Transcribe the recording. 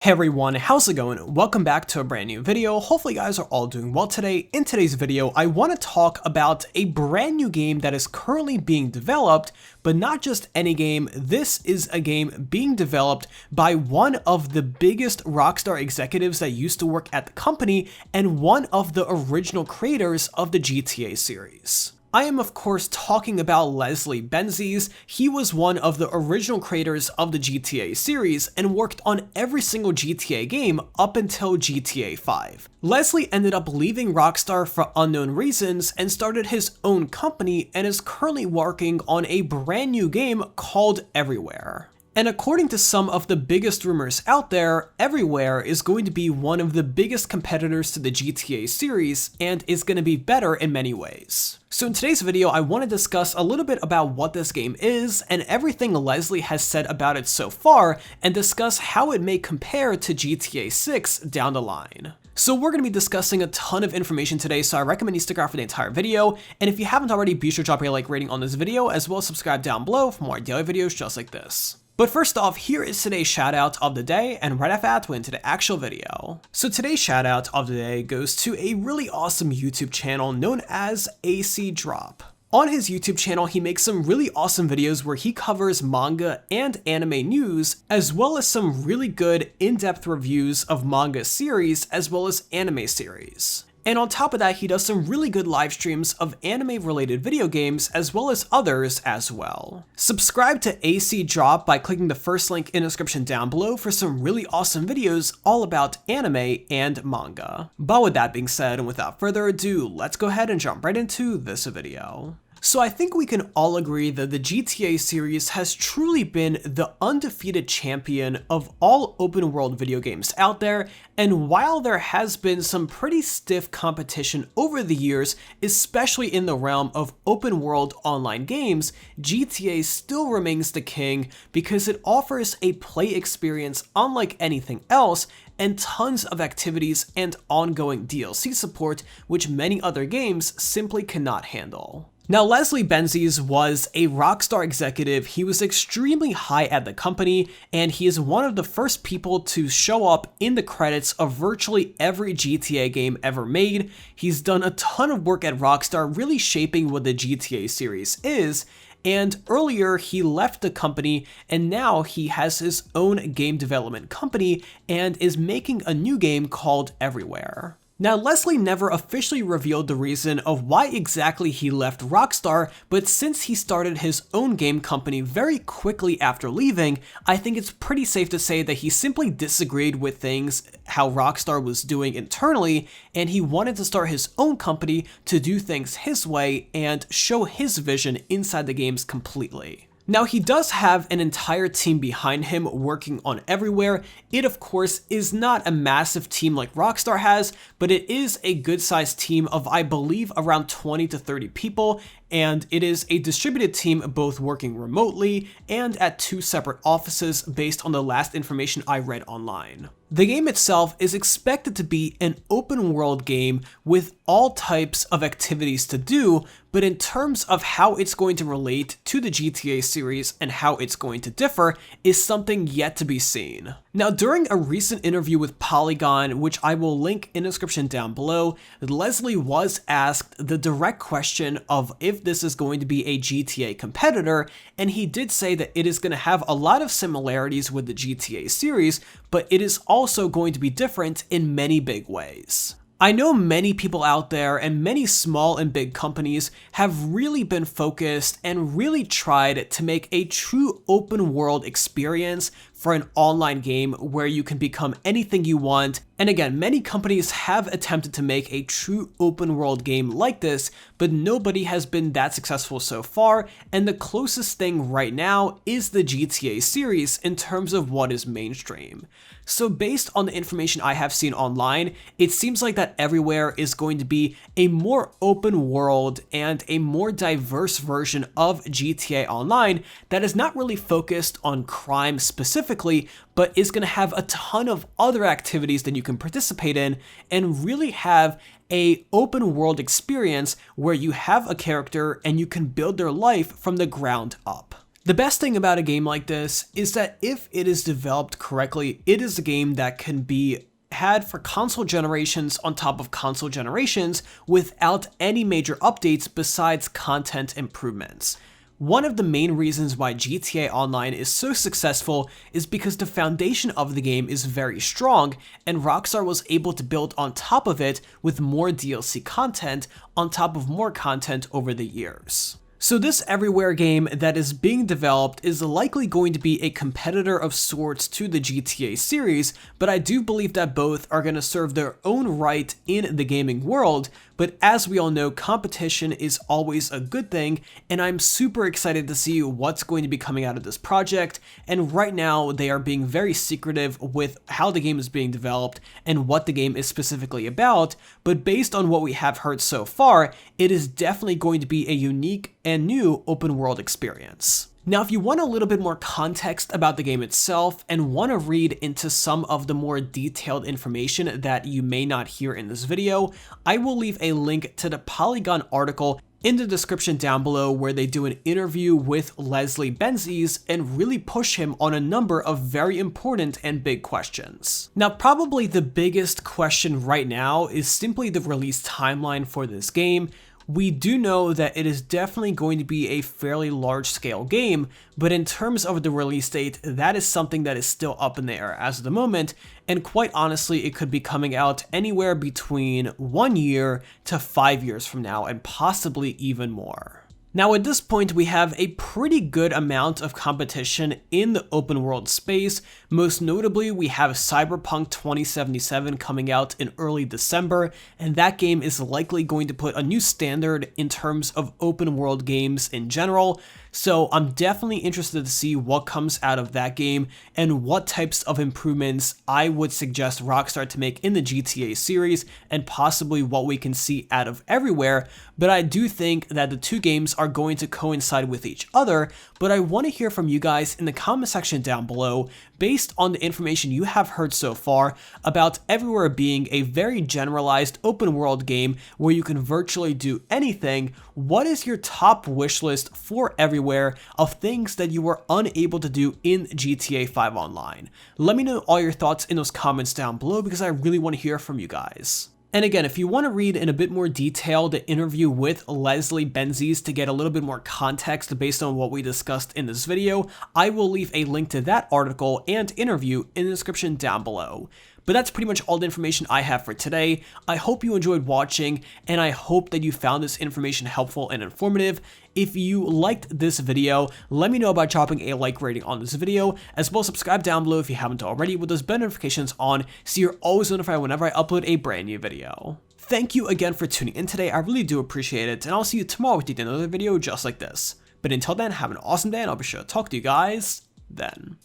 Hey everyone, how's it going? Welcome back to a brand new video. Hopefully you guys are all doing well today. In today's video, I want to talk about a brand new game that is currently being developed, but not just any game. This is a game being developed by one of the biggest Rockstar executives that used to work at the company and one of the original creators of the GTA series. I am of course talking about Leslie Benzies. He was one of the original creators of the GTA series and worked on every single GTA game up until GTA 5. Leslie ended up leaving Rockstar for unknown reasons and started his own company and is currently working on a brand new game called Everywhere. And according to some of the biggest rumors out there, Everywhere is going to be one of the biggest competitors to the GTA series and is going to be better in many ways. So in today's video, I want to discuss a little bit about what this game is and everything Leslie has said about it so far, and discuss how it may compare to GTA 6 down the line. So we're going to be discussing a ton of information today, so I recommend you stick around for the entire video, and if you haven't already, be sure to drop a like rating on this video, as well as subscribe down below for more daily videos just like this. But first off, here is today's shoutout of the day, and right after that, we're into the actual video. So today's shoutout of the day goes to a really awesome YouTube channel known as AC Drop. On his YouTube channel, he makes some really awesome videos where he covers manga and anime news, as well as some really good in-depth reviews of manga series as well as anime series. And on top of that, he does some really good live streams of anime-related video games as well as others as well. Subscribe to AC Drop by clicking the first link in the description down below for some really awesome videos all about anime and manga. But with that being said, and without further ado, let's go ahead and jump right into this video. So I think we can all agree that the GTA series has truly been the undefeated champion of all open world video games out there, and while there has been some pretty stiff competition over the years, especially in the realm of open world online games, GTA still remains the king because it offers a play experience unlike anything else, and tons of activities and ongoing DLC support which many other games simply cannot handle. Now, Leslie Benzies was a Rockstar executive. He was extremely high at the company, and he is one of the first people to show up in the credits of virtually every GTA game ever made. He's done a ton of work at Rockstar, really shaping what the GTA series is, and earlier he left the company and now he has his own game development company and is making a new game called Everywhere. Now, Leslie never officially revealed the reason of why exactly he left Rockstar, but since he started his own game company very quickly after leaving, I think it's pretty safe to say that he simply disagreed with things how Rockstar was doing internally, and he wanted to start his own company to do things his way and show his vision inside the games completely. Now, he does have an entire team behind him working on Everywhere. It, of course, is not a massive team like Rockstar has, but it is a good-sized team of, I believe, around 20 to 30 people, and it is a distributed team both working remotely and at two separate offices based on the last information I read online. The game itself is expected to be an open world game with all types of activities to do, but in terms of how it's going to relate to the GTA series and how it's going to differ is something yet to be seen. Now, during a recent interview with Polygon, which I will link in the description down below, Leslie was asked the direct question of if this is going to be a GTA competitor, and he did say that it is going to have a lot of similarities with the GTA series, but it is also going to be different in many big ways. I know many people out there and many small and big companies have really been focused and really tried to make a true open world experience for an online game where you can become anything you want. And again, many companies have attempted to make a true open world game like this, but nobody has been that successful so far, and the closest thing right now is the GTA series in terms of what is mainstream. So based on the information I have seen online, it seems like that Everywhere is going to be a more open world and a more diverse version of GTA Online that is not really focused on crime specifically, but is going to have a ton of other activities that you can participate in and really have a open world experience where you have a character and you can build their life from the ground up. The best thing about a game like this is that if it is developed correctly, it is a game that can be had for console generations on top of console generations without any major updates besides content improvements. One of the main reasons why GTA Online is so successful is because the foundation of the game is very strong, and Rockstar was able to build on top of it with more DLC content on top of more content over the years. So this Everywhere game that is being developed is likely going to be a competitor of sorts to the GTA series, but I do believe that both are going to serve their own right in the gaming world. But as we all know, competition is always a good thing, and I'm super excited to see what's going to be coming out of this project. And right now, they are being very secretive with how the game is being developed and what the game is specifically about. But based on what we have heard so far, it is definitely going to be a unique and new open world experience. Now, if you want a little bit more context about the game itself and want to read into some of the more detailed information that you may not hear in this video, I will leave a link to the Polygon article in the description down below where they do an interview with Leslie Benzies and really push him on a number of very important and big questions. Now, probably the biggest question right now is simply the release timeline for this game. We do know that it is definitely going to be a fairly large-scale game, but in terms of the release date, that is something that is still up in the air as of the moment, and quite honestly, it could be coming out anywhere between 1 year to 5 years from now, and possibly even more. Now at this point, we have a pretty good amount of competition in the open world space. Most notably, we have Cyberpunk 2077 coming out in early December, and that game is likely going to put a new standard in terms of open world games in general. So I'm definitely interested to see what comes out of that game and what types of improvements I would suggest Rockstar to make in the GTA series and possibly what we can see out of Everywhere. But I do think that the two games are going to coincide with each other, but I want to hear from you guys in the comment section down below based on the information you have heard so far about Everywhere being a very generalized open world game where you can virtually do anything. What is your top wish list for Everywhere of things that you were unable to do in GTA 5 Online? Let me know all your thoughts in those comments down below because I really want to hear from you guys. And again, if you want to read in a bit more detail the interview with Leslie Benzies to get a little bit more context based on what we discussed in this video, I will leave a link to that article and interview in the description down below. But that's pretty much all the information I have for today. I hope you enjoyed watching, and I hope that you found this information helpful and informative. If you liked this video, let me know by dropping a like rating on this video, as well as subscribe down below if you haven't already with those bell notifications on so you're always notified whenever I upload a brand new video. Thank you again for tuning in today, I really do appreciate it, and I'll see you tomorrow with another video just like this. But until then, have an awesome day, and I'll be sure to talk to you guys then.